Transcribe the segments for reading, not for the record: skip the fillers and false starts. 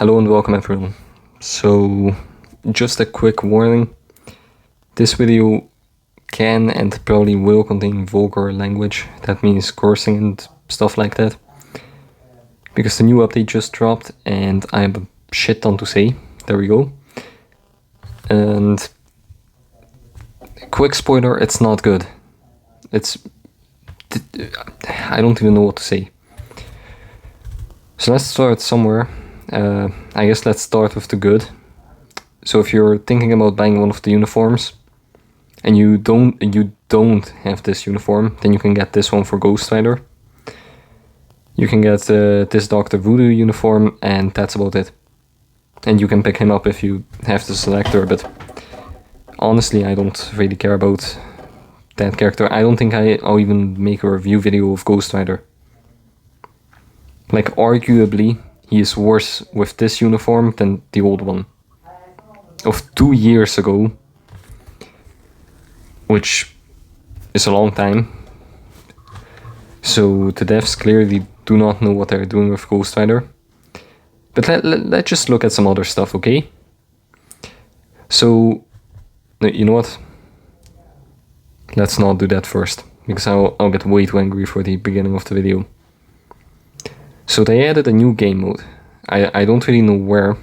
Hello and welcome everyone. So, just a quick warning. This video can and probably will contain vulgar language. That means cursing and stuff like that. Because the new update just dropped and I have a shit ton to say. There we go. And quick spoiler, it's not good. I don't even know what to say. So let's start somewhere. I guess let's start with the good. So if you're thinking about buying one of the uniforms and you don't have this uniform, then you can get this one for Ghost Rider. You can get this Dr. Voodoo uniform, and that's about it. And you can pick him up if you have the selector, but honestly I don't really care about that character. I don't think I'll even make a review video of Ghost Rider. Like, arguably he is worse with this uniform than the old one of 2 years ago, which is a long time. So the devs clearly do not know what they're doing with Ghost Rider. But let's just look at some other stuff, okay? So, you know what? Let's not do that first, because I'll get way too angry for the beginning of the video. So they added a new game mode. I don't really know where,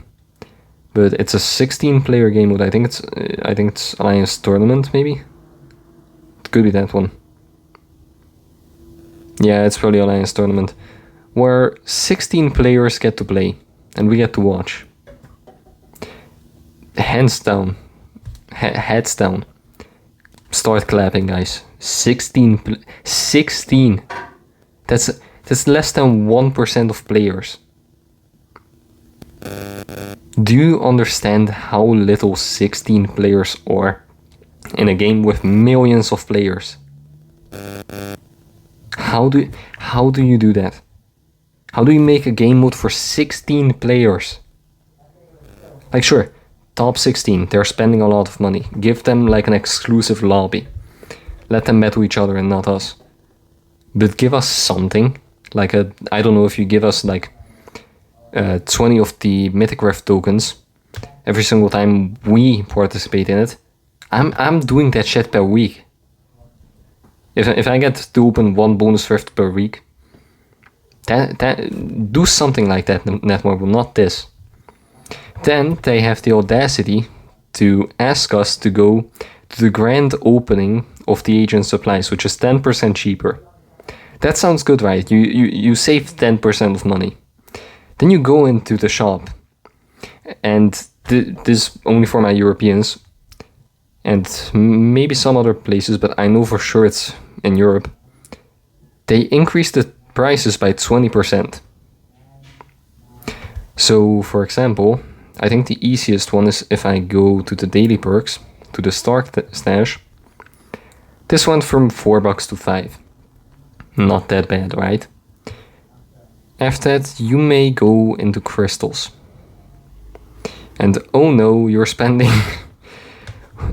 but it's a 16-player game mode. I think it's Alliance Tournament, maybe? It could be that one. Yeah, it's probably Alliance Tournament, where 16 players get to play, and we get to watch. Hands down. Heads down. Start clapping, guys. 16. That's less than 1% of players. Do you understand how little 16 players are in a game with millions of players? How do you do that? How do you make a game mode for 16 players? Like, sure, top 16, they're spending a lot of money. Give them like an exclusive lobby. Let them battle each other and not us. But give us something. Like I don't know, if you give us like 20 of the Mythic Ref tokens every single time we participate in it. I'm doing that shit per week. If I get to open one bonus rift per week, that do something like that, Netmarble, not this. Then they have the audacity to ask us to go to the grand opening of the agent supplies, which is 10% cheaper. That sounds good, right? You save 10% of money. Then you go into the shop, and this only for my Europeans, and maybe some other places, but I know for sure it's in Europe. They increase the prices by 20%. So, for example, I think the easiest one is if I go to the daily perks, to the Stark stash. This went from $4 to $5. Not that bad, right? After that, you may go into crystals. And oh no, you're spending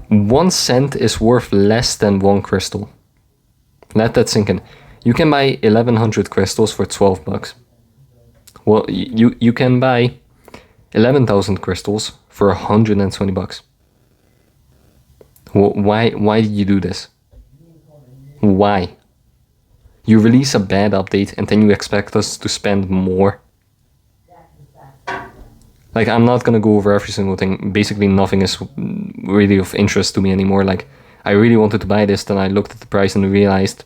1 cent is worth less than 1 crystal. Let that sink in. You can buy 1100 crystals for $12. Well, you can buy 11,000 crystals for $120. Well, why did you do this? Why? You release a bad update and then you expect us to spend more. Like, I'm not gonna go over every single thing. Basically, nothing is really of interest to me anymore. Like, I really wanted to buy this, then I looked at the price and realized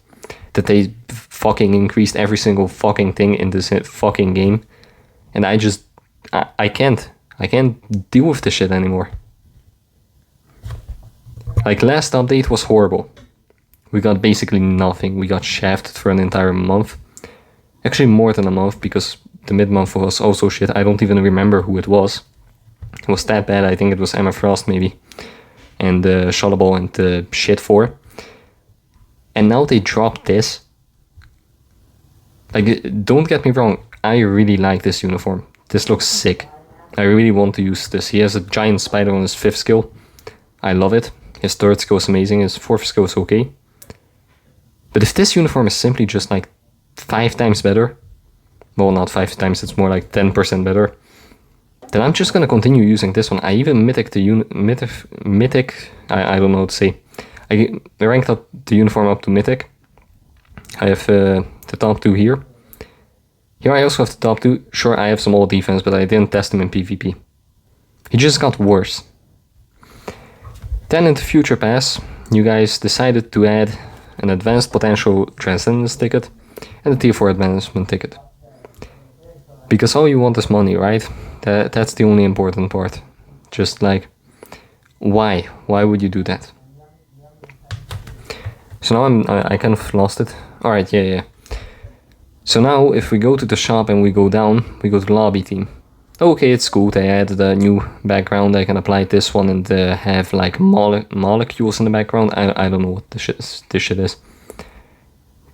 that they fucking increased every single fucking thing in this fucking game. And I can't deal with this shit anymore. Like, last update was horrible. We got basically nothing. We got shafted for an entire month. Actually, more than a month, because the mid-month was also shit. I don't even remember who it was. It was that bad. I think it was Emma Frost, maybe. And Shuttleable and shit 4. And now they dropped this. Like, don't get me wrong. I really like this uniform. This looks sick. I really want to use this. He has a giant spider on his 5th skill. I love it. His 3rd skill is amazing. His 4th skill is okay. But if this uniform is simply just like 5 times better, well, not 5 times, it's more like 10% better, then I'm just gonna continue using this one. I even mythic I don't know what to say. I ranked up the uniform up to mythic. I have the top 2 here. Here I also have the top 2. Sure, I have some old defense, but I didn't test him in PvP. He just got worse. Then in the Future Pass, you guys decided to add an Advanced Potential Transcendence ticket and a Tier 4 Advancement ticket. Because all you want is money, right? That's the only important part. Just like, why? Why would you do that? So now I kind of lost it. Alright, yeah. So now if we go to the shop and we go down, we go to the lobby team. Okay, it's cool. They added a new background. I can apply this one and have like molecules in the background. I don't know what this shit is.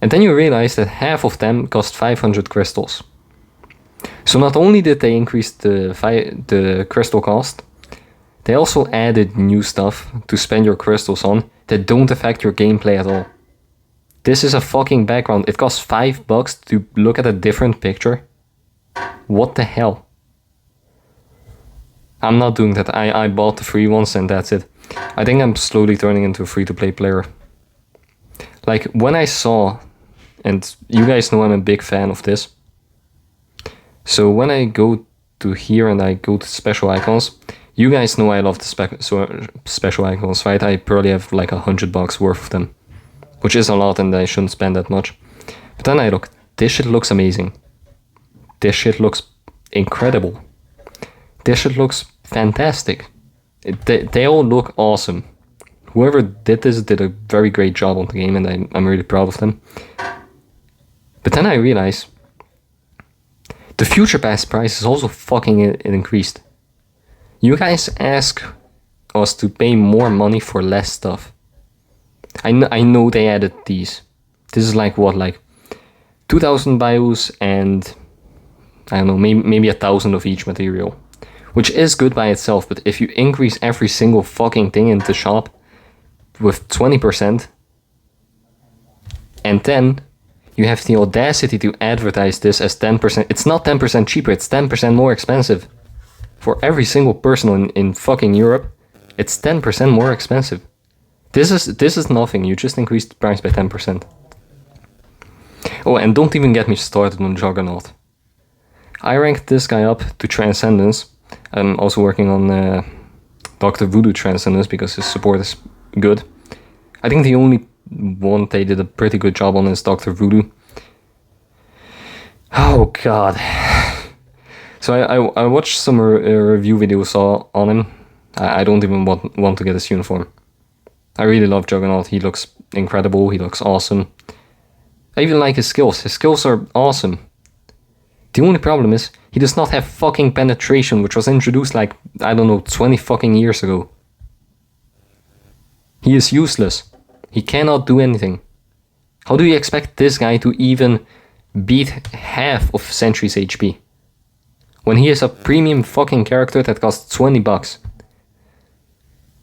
And then you realize that half of them cost 500 crystals. So not only did they increase the crystal cost, they also added new stuff to spend your crystals on that don't affect your gameplay at all. This is a fucking background. It costs $5 to look at a different picture. What the hell? I'm not doing that. I bought the free ones and that's it. I think I'm slowly turning into a free-to-play player. Like, when I saw, and you guys know I'm a big fan of this. So when I go to here and I go to special icons, you guys know I love the special icons, right? I probably have like $100 worth of them, which is a lot and I shouldn't spend that much. But then I look, this shit looks amazing. This shit looks incredible. This shit looks fantastic. They all look awesome. Whoever did this did a very great job on the game and I'm really proud of them. But then I realize the Future Pass price is also fucking increased. You guys ask us to pay more money for less stuff. I know they added these. This is like what, like 2,000 bios and I don't know, maybe 1,000 of each material. Which is good by itself, but if you increase every single fucking thing in the shop with 20%, and then you have the audacity to advertise this as 10%, it's not 10% cheaper, it's 10% more expensive. For every single person in fucking Europe, it's 10% more expensive. This is nothing, you just increased the price by 10%. Oh, and don't even get me started on Juggernaut. I ranked this guy up to Transcendence. I'm also working on Dr. Voodoo Transcendence because his support is good. I think the only one they did a pretty good job on is Dr. Voodoo. Oh god. So I watched some review videos on him. I don't even want to get his uniform. I really love Juggernaut. He looks incredible. He looks awesome. I even like his skills. His skills are awesome. The only problem is he does not have fucking penetration, which was introduced like, I don't know, 20 fucking years ago. He is useless. He cannot do anything. How do you expect this guy to even beat half of Sentry's HP? When he is a premium fucking character that costs $20.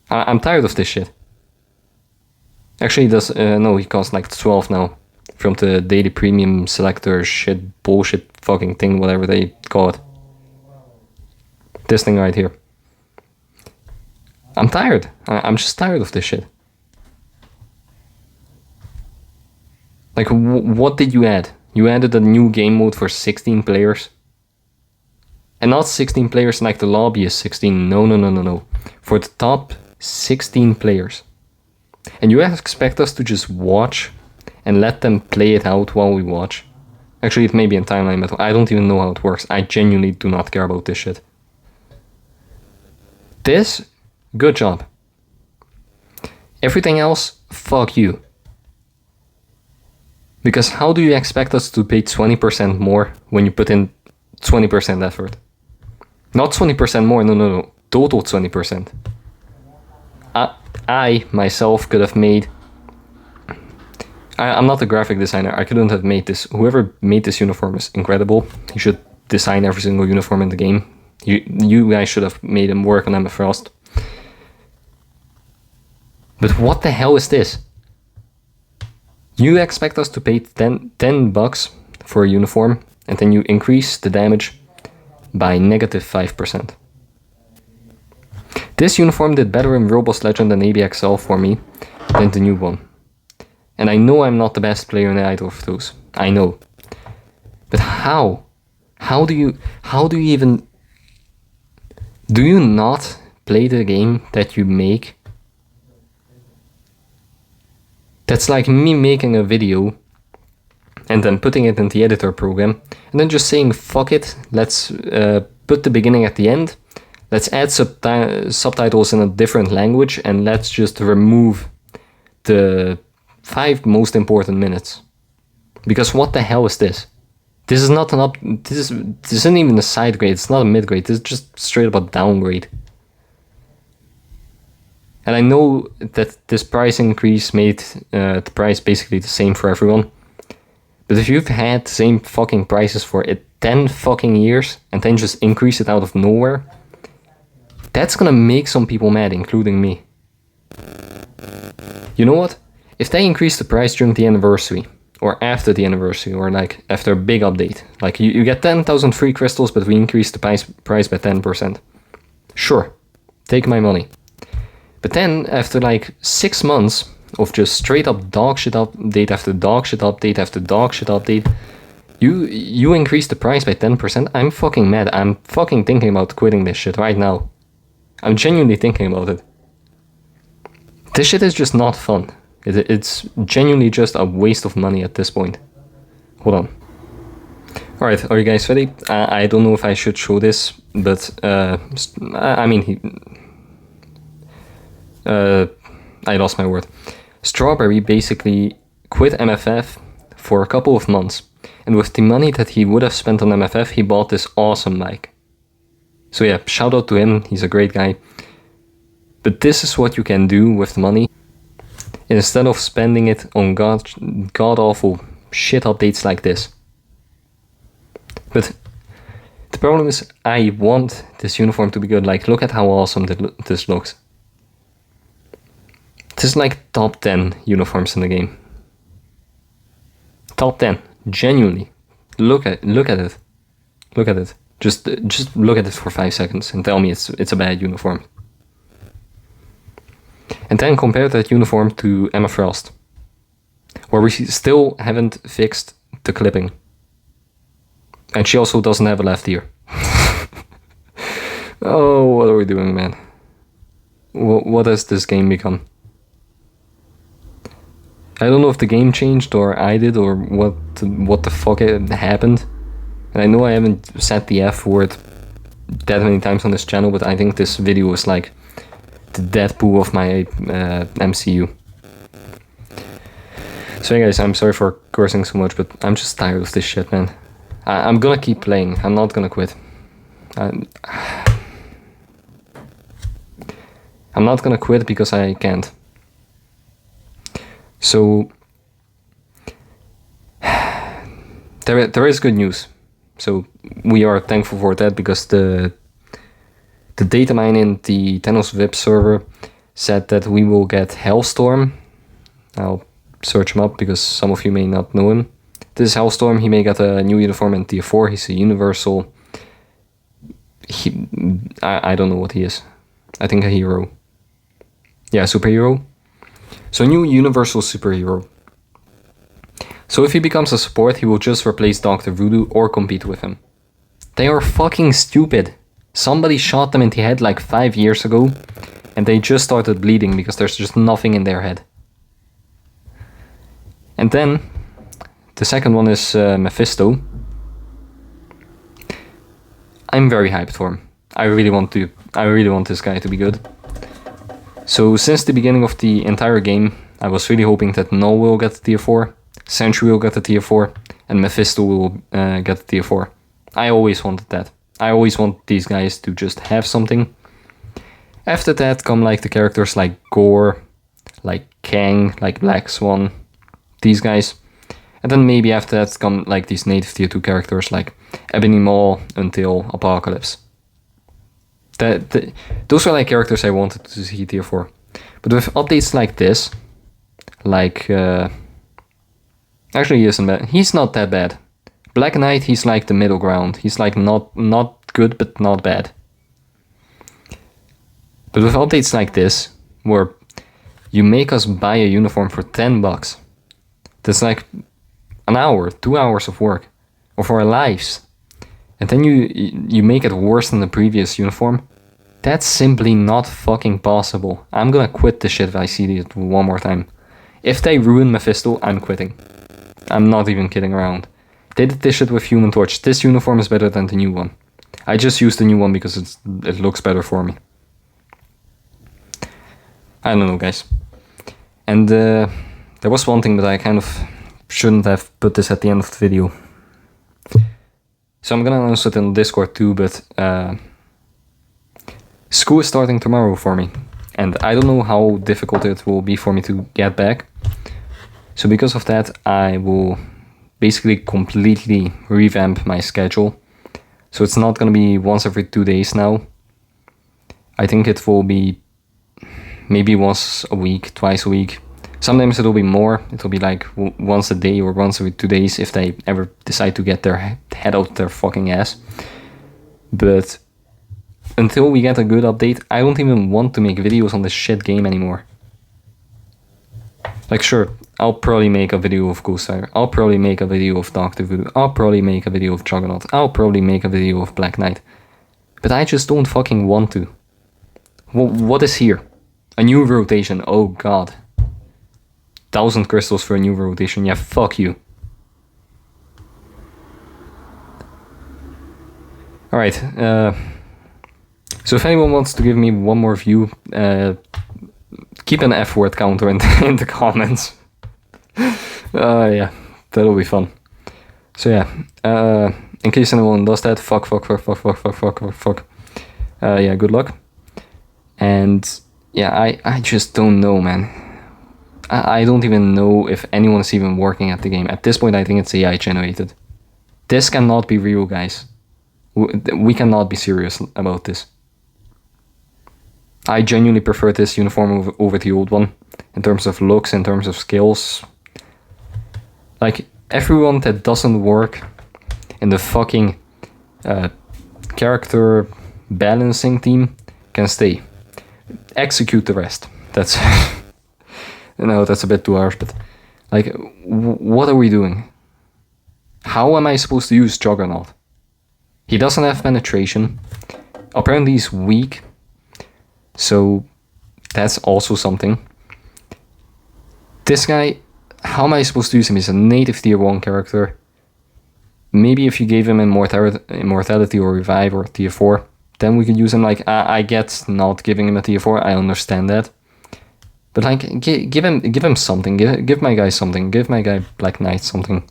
I'm tired of this shit. Actually, he does, no, he costs like 12 now. From the daily premium selector shit, bullshit fucking thing, whatever they call it. This thing right here. I'm tired. I'm just tired of this shit. Like, what did you add? You added a new game mode for 16 players. And not 16 players like the lobby is 16. No. For the top 16 players. And you expect us to just watch and let them play it out while we watch? Actually, it may be in timeline battle. I don't even know how it works. I genuinely do not care about this shit. This, good job. Everything else, fuck you. Because how do you expect us to pay 20% more when you put in 20% effort? Not 20% more, no. Total 20%. I myself could have made... I'm not a graphic designer. I couldn't have made this. Whoever made this uniform is incredible. He should design every single uniform in the game. You guys should have made him work on Emma Frost. But what the hell is this? You expect us to pay $10 for a uniform, and then you increase the damage by -5%. This uniform did better in Robust Legend and ABXL for me than the new one. And I know I'm not the best player in either of those. I know. But how? How do you even... Do you not play the game that you make? That's like me making a video and then putting it in the editor program and then just saying, fuck it, let's put the beginning at the end, let's add subtitles in a different language, and let's just remove the 5 most important minutes. Because what the hell is this? This is not an this isn't even a side grade, it's not a mid grade, this is just straight up a downgrade. And I know that this price increase made the price basically the same for everyone. But if you've had the same fucking prices for 10 fucking years and then just increase it out of nowhere, that's gonna make some people mad, including me. You know what? If they increase the price during the anniversary, or after the anniversary, or like after a big update, like you get 10,000 free crystals, but we increase the price by 10%. Sure, take my money. But then, after like 6 months of just straight up dog shit update after dog shit update after dog shit update, you increase the price by 10%, I'm fucking mad. I'm fucking thinking about quitting this shit right now. I'm genuinely thinking about it. This shit is just not fun. It's genuinely just a waste of money at this point. Hold on. Alright, are you guys ready? I don't know if I should show this, but I mean... I lost my word. Strawberry basically quit MFF for a couple of months, and with the money that he would have spent on MFF, he bought this awesome mic. So yeah, shout out to him, he's a great guy. But this is what you can do with the money, instead of spending it on god-awful shit updates like this. But the problem is, I want this uniform to be good. Like, look at how awesome this looks. This is like top 10 uniforms in the game. Top 10, genuinely. Look at it. Look at it. Just look at it for 5 seconds and tell me it's a bad uniform. And then compare that uniform to Emma Frost, where we still haven't fixed the clipping. And she also doesn't have a left ear. Oh, what are we doing, man? What has this game become? I don't know if the game changed or I did or what the fuck happened. And I know I haven't said the F word that many times on this channel, but I think this video is like the Deadpool of my MCU. So yeah guys, I'm sorry for cursing so much, but I'm just tired of this shit, man. I'm gonna keep playing, I'm not gonna quit. I'm not gonna quit because I can't. So there is good news. So we are thankful for that, because the data mine in the Thanos VIP server said that we will get Hellstorm. I'll search him up because some of you may not know him. This is Hellstorm. He may get a new uniform in tier 4. He's a universal. I don't know what he is. I think a hero. Yeah, superhero. So new universal superhero. So if he becomes a support, he will just replace Dr. Voodoo or compete with him. They are fucking stupid. Somebody shot them in the head like 5 years ago, and they just started bleeding because there's just nothing in their head. And then the second one is Mephisto. I'm very hyped for him. I really want this guy to be good. So since the beginning of the entire game, I was really hoping that Null will get the tier 4, Sentry will get the tier 4, and Mephisto will get the tier 4. I always wanted that. I always want these guys to just have something. After that come like the characters like Gore, like Kang, like Black Swan, these guys. And then maybe after that come like these native tier 2 characters like Ebony Maw until Apocalypse. Those are like characters I wanted to see tier 4. But with updates like this, like... actually he isn't bad. He's not that bad. Black Knight, he's like the middle ground. He's like not good but not bad. But with updates like this, where you make us buy a uniform for $10, that's like an hour, 2 hours of work, or for our lives, and then you make it worse than the previous uniform. That's simply not fucking possible. I'm gonna quit this shit if I see it one more time. If they ruin Mephisto, I'm quitting. I'm not even kidding around. They did this shit with Human Torch. This uniform is better than the new one. I just used the new one because it looks better for me. I don't know, guys. And there was one thing that I kind of shouldn't have put this at the end of the video. So I'm gonna announce it in Discord too, but school is starting tomorrow for me. And I don't know how difficult it will be for me to get back. So because of that, I will basically completely revamp my schedule. So it's not gonna be once every 2 days now. I think it will be maybe once a week, twice a week. Sometimes it'll be more. It'll be like once a day or once every 2 days if they ever decide to get their head out their fucking ass. But until we get a good update, I don't even want to make videos on this shit game anymore. Like, sure, I'll probably make a video of Ghostwriter. I'll probably make a video of Dr. Voodoo. I'll probably make a video of Juggernaut. I'll probably make a video of Black Knight. But I just don't fucking want to. What is here? A new rotation. Oh god. 1,000 crystals for a new rotation. Yeah, fuck you. Alright, so if anyone wants to give me one more view, keep an F word counter in the comments. Yeah, that'll be fun. So yeah, in case anyone does that, fuck. Yeah, good luck. And yeah, I just don't know, man. I don't even know if anyone is even working at the game. At this point, I think it's AI generated. This cannot be real, guys. We cannot be serious about this. I genuinely prefer this uniform over the old one. In terms of looks, in terms of skills. Like, everyone that doesn't work in the fucking character balancing team can stay. Execute the rest. That's... No, that's a bit too harsh, but... Like, what are we doing? How am I supposed to use Juggernaut? He doesn't have penetration. Apparently he's weak. So, that's also something. This guy, how am I supposed to use him? He's a native tier 1 character. Maybe if you gave him immortality or revive or tier 4, then we could use him. Like, I get not giving him a tier 4, I understand that. But like, give him something. Give my guy something. Give my guy Black Knight something.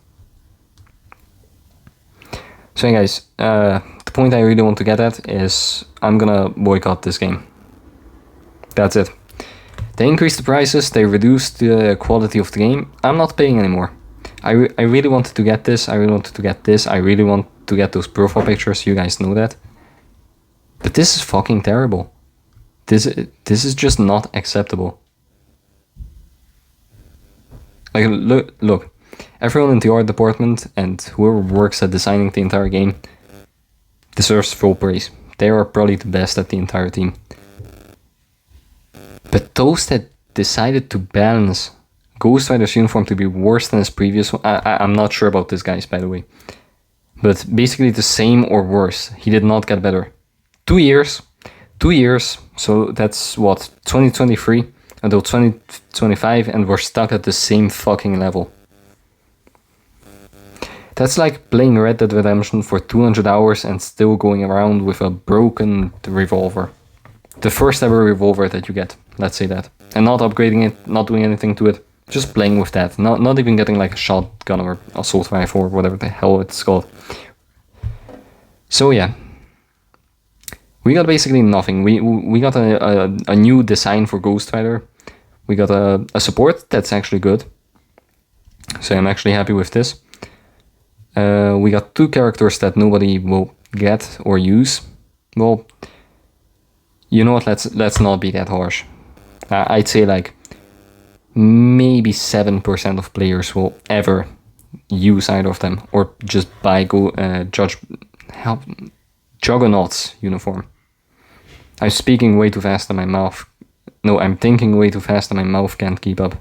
So yeah, guys, the point I really want to get at is I'm gonna boycott this game. That's it. They increased the prices, they reduced the quality of the game. I'm not paying anymore. I really wanted to get this, I really wanted to get this, I really want to get those profile pictures, you guys know that. But this is fucking terrible. This is just not acceptable. Like, look, everyone in the art department and whoever works at designing the entire game deserves full praise. They are probably the best at the entire team. But those that decided to balance Ghostwriter's uniform to be worse than his previous one, I'm not sure about this, guys, by the way. But basically the same or worse. He did not get better. 2 years, so that's what, 2023 until 2025, and we're stuck at the same fucking level. That's like playing Red Dead Redemption for 200 hours and still going around with a broken revolver. The first ever revolver that you get, let's say that. And not upgrading it, not doing anything to it, just playing with that. Not even getting like a shotgun or assault rifle or whatever the hell it's called. So yeah. We got basically nothing. We got a new design for Ghostwriter. We got a support that's actually good. So I'm actually happy with this. We got 2 characters that nobody will get or use. Well, you know what, let's not be that harsh. I'd say like maybe 7% of players will ever use either of them or just buy Juggernaut's uniform. I'm speaking way too fast and my mouth... No, I'm thinking way too fast and my mouth can't keep up.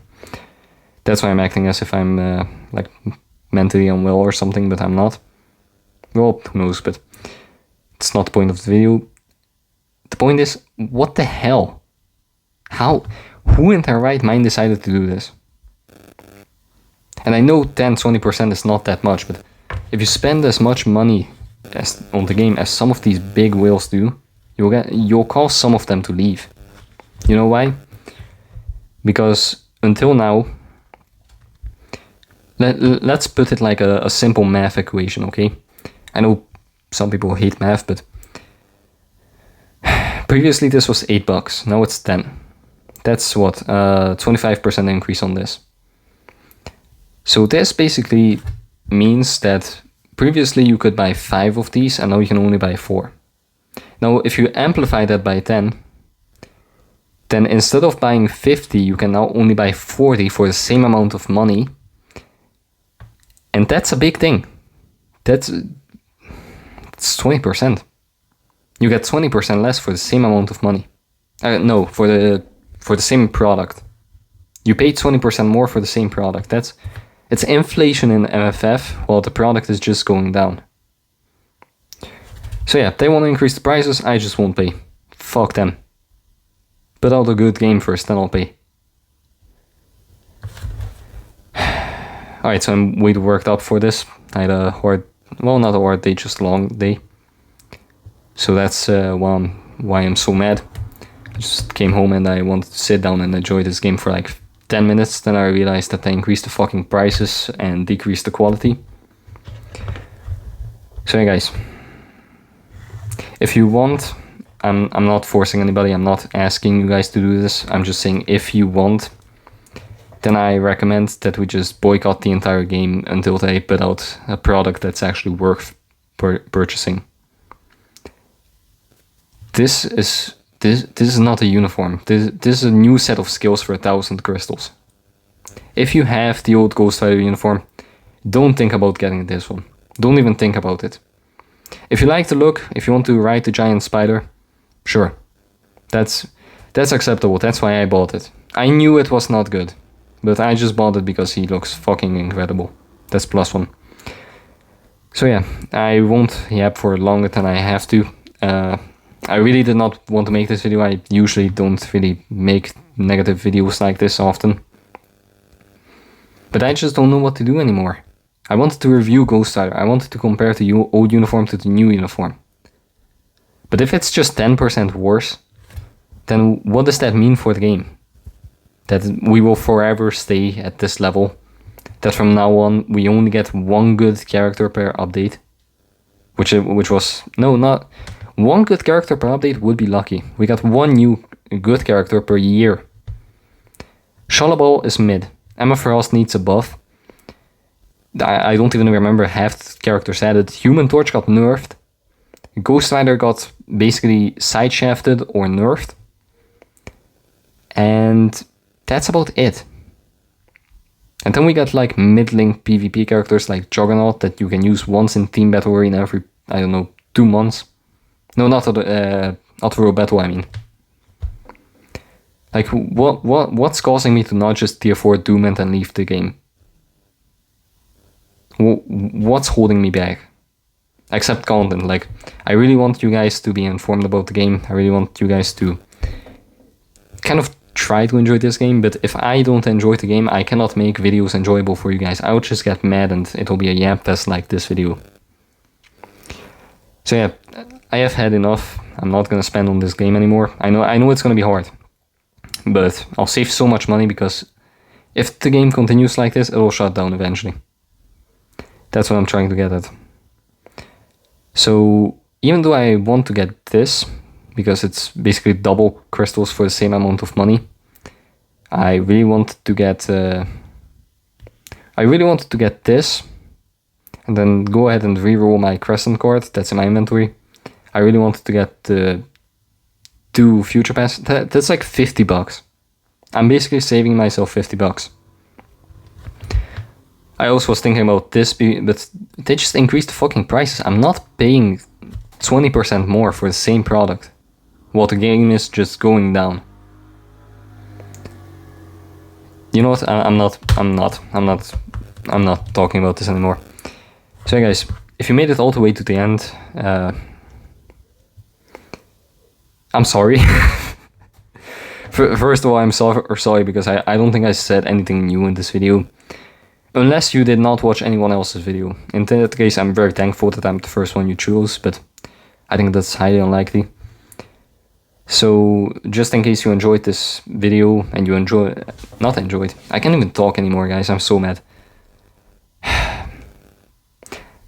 That's why I'm acting as if I'm, like, mentally unwell or something, but I'm not. Well, who knows, but it's not the point of the video. The point is, what the hell? How? Who in their right mind decided to do this? And I know 10-20% is not that much, but if you spend as much money on the game as some of these big whales do, you'll cause some of them to leave. You know why? Because until now, let's put it like a simple math equation, okay? I know some people hate math, but previously this was $8, now it's 10. That's what, 25% increase on this. So this basically means that previously you could buy 5 of these and now you can only buy 4. Now if you amplify that by 10, then instead of buying 50, you can now only buy 40 for the same amount of money. And that's a big thing. It's 20%. You get 20% less for the same amount of money. No, for the same product. You pay 20% more for the same product. It's inflation in MFF while the product is just going down. So yeah, they want to increase the prices, I just won't pay. Fuck them. Put out a good game first, then I'll pay. Alright, so I'm way too worked up for this. I had a hard, well, not a hard day, just a long day. So that's why I'm so mad. I just came home and I wanted to sit down and enjoy this game for like 10 minutes. Then I realized that they increased the fucking prices and decreased the quality. So yeah, guys. If you want, I'm not forcing anybody, I'm not asking you guys to do this. I'm just saying if you want, then I recommend that we just boycott the entire game until they put out a product that's actually worth purchasing. This is not a uniform. This is a new set of skills for 1,000 crystals. If you have the old Ghost Rider uniform, don't think about getting this one. Don't even think about it. If you like the look, if you want to ride the giant spider, sure. That's acceptable. That's why I bought it. I knew it was not good, but I just bought it because he looks fucking incredible. That's +1. So yeah, I won't yap for longer than I have to. I really did not want to make this video. I usually don't really make negative videos like this often. But I just don't know what to do anymore. I wanted to review Ghost Rider. I wanted to compare the old uniform to the new uniform. But if it's just 10% worse, then what does that mean for the game? That we will forever stay at this level? That from now on we only get one good character per update? Which was... No, not... One good character per update would be lucky. We got one new good character per year. Shalabal is mid. Emma Frost needs a buff. I don't even remember half the characters added. Human Torch got nerfed. Ghost Rider got basically side-shafted or nerfed. And that's about it. And then we got like mid-link PvP characters like Juggernaut that you can use once in Team Battle Arena every, I don't know, 2 months. No, not Auto Battle, I mean. Like, what's causing me to not just tier 4 Doom and then leave the game? What's holding me back? Except content. Like, I really want you guys to be informed about the game. I really want you guys to kind of try to enjoy this game. But if I don't enjoy the game, I cannot make videos enjoyable for you guys. I'll just get mad and it'll be a yap fest like this video. So yeah, I have had enough. I'm not gonna spend on this game anymore. I know it's gonna be hard. But I'll save so much money because if the game continues like this, it'll shut down eventually. That's what I'm trying to get at. So even though I want to get this, because it's basically double crystals for the same amount of money, I really wanted to get this, and then go ahead and reroll my Crescent card that's in my inventory. I really wanted to get the 2 future pass. That's like $50. I'm basically saving myself $50. I also was thinking about this, but they just increased the fucking prices. I'm not paying 20% more for the same product. while the game is just going down. You know what? I'm not talking about this anymore. So yeah, guys, if you made it all the way to the end, I'm sorry. First of all, I'm sorry because I don't think I said anything new in this video. Unless you did not watch anyone else's video. In that case, I'm very thankful that I'm the first one you chose, but I think that's highly unlikely. So, just in case you enjoyed this video, and you not enjoyed, I can't even talk anymore, guys, I'm so mad.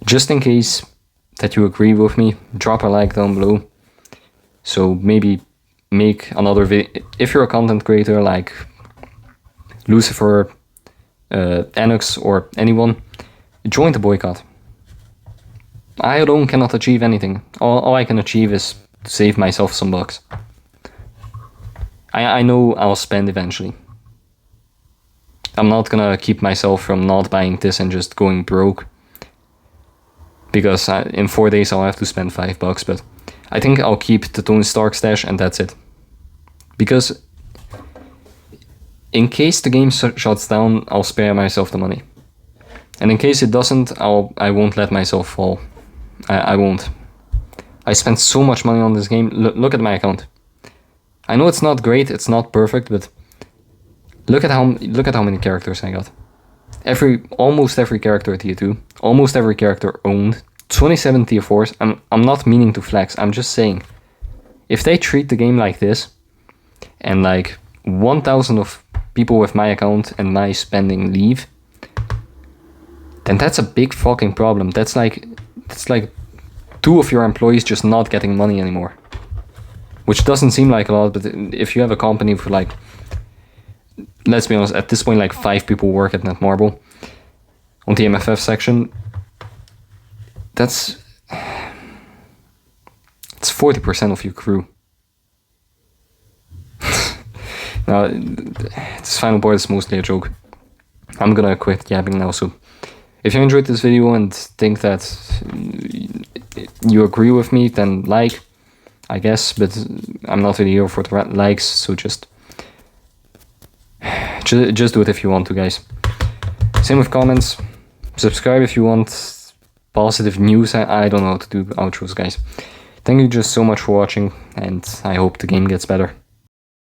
Just in case that you agree with me, drop a like down below. So maybe make another video. If you're a content creator like Lucifer, Anux, or anyone, join the boycott. I alone cannot achieve anything. All I can achieve is to save myself some bucks. I know I'll spend eventually. I'm not gonna keep myself from not buying this and just going broke. Because in 4 days I'll have to spend $5, but I think I'll keep the Tony Stark stash and that's it. Because in case the game shuts down, I'll spare myself the money. And in case it doesn't, I won't let myself fall. I won't. I spent so much money on this game. Look at my account. I know it's not great, it's not perfect, but look at how many characters I got. Almost every character tier 2, almost every character owned, 27 tier 4s. I'm not meaning to flex, I'm just saying, if they treat the game like this, and like 1,000 of people with my account and my spending leave, then that's a big fucking problem. That's like 2 of your employees just not getting money anymore. Which doesn't seem like a lot, but if you have a company for like, let's be honest, at this point like 5 people work at Netmarble on the MFF section, it's 40% of your crew. Now, this final part is mostly a joke. I'm gonna quit yapping now, so if you enjoyed this video and think that you agree with me, then like, I guess, but I'm not really here for the likes, so just do it if you want to, guys. Same with comments. Subscribe if you want positive news. I don't know how to do outros, guys. Thank you just so much for watching, and I hope the game gets better.